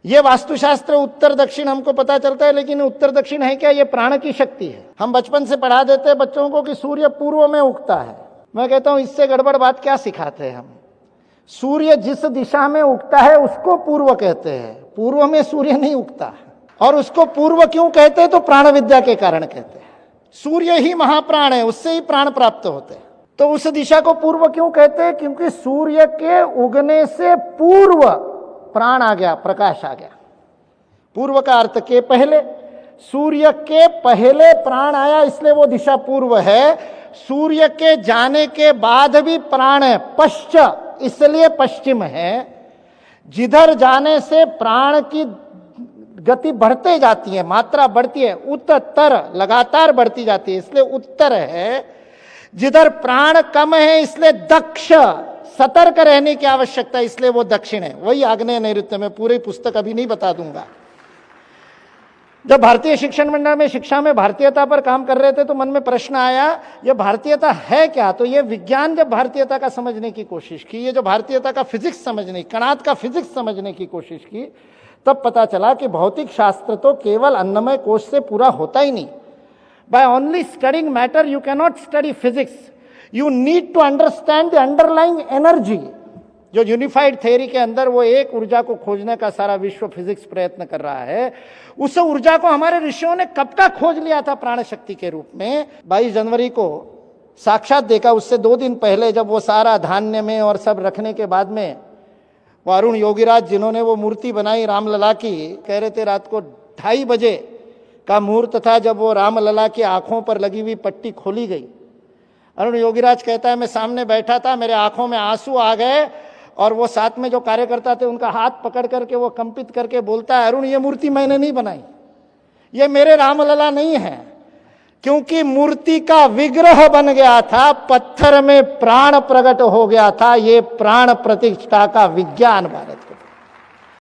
ये वास्तुशास्त्र उत्तर दक्षिण हमको पता चलता है, लेकिन उत्तर दक्षिण है क्या? ये प्राण की शक्ति है। हम बचपन से पढ़ा देते हैं बच्चों को कि सूर्य पूर्व में उगता है। मैं कहता हूं इससे गड़बड़ बात क्या सिखाते हैं हम। सूर्य जिस दिशा में उगता है उसको पूर्व कहते हैं, पूर्व में सूर्य नहीं उगता है। और उसको पूर्व क्यों कहते हैं? तो प्राण विद्या के कारण कहते हैं। सूर्य ही महाप्राण है, उससे ही प्राण प्राप्त होते हैं। तो उस दिशा को पूर्व क्यों कहते हैं? क्योंकि सूर्य के उगने से पूर्व प्राण आ गया, प्रकाश आ गया। पूर्व का अर्थ के पहले, सूर्य के पहले प्राण आया, इसलिए वो दिशा पूर्व है। सूर्य के जाने के बाद भी प्राण है, पश्चिम, इसलिए पश्चिम है। जिधर जाने से प्राण की गति बढ़ते जाती है, मात्रा बढ़ती है, उत्तर लगातार बढ़ती जाती है, इसलिए उत्तर है। जिधर प्राण कम है इसलिए दक्ष, सतर्क रहने की आवश्यकता, इसलिए वो दक्षिण है। वही आग्नेय नैऋत्य में, पूरी पुस्तक अभी नहीं बता दूंगा। जब भारतीय शिक्षण मंडल में शिक्षा में भारतीयता पर काम कर रहे थे तो मन में प्रश्न आया, ये भारतीयता है क्या? तो ये विज्ञान जब भारतीयता का समझने की कोशिश की, ये जो भारतीयता का फिजिक्स समझने, कणाद का फिजिक्स समझने की कोशिश की, तब पता चला कि भौतिक शास्त्र तो केवल अन्नमय कोश से पूरा होता ही नहीं। By only studying matter you can not study physics, you need to understand the underlying energy. जो यूनिफाइड थ्योरी के अंदर वो एक ऊर्जा को खोजने का सारा विश्व फिजिक्स प्रयत्न कर रहा है, उस ऊर्जा को हमारे ऋषियों ने कब का खोज लिया था प्राण शक्ति के रूप में। 22 जनवरी को साक्षात देखा। उससे 2 दिन पहले जब वो सारा धान्य में और सब रखने के बाद में वो अरुण योगीराज जिन्होंने वो मूर्ति बनाई रामलला की, कह रहे थे रात को 2:30 बजे का मुहूर्त था जब वो रामलला की आंखों पर लगी हुई पट्टी खोली गई। अरुण योगीराज कहता है मैं सामने बैठा था, मेरे आंखों में आंसू आ गए, और वो साथ में जो कार्यकर्ता थे उनका हाथ पकड़ करके वो कंपित करके बोलता है, अरुण ये मूर्ति मैंने नहीं बनाई, ये मेरे रामलला नहीं है, क्योंकि मूर्ति का विग्रह बन गया था, पत्थर में प्राण प्रकट हो गया था। ये प्राण प्रतिष्ठा का विज्ञान भारत का।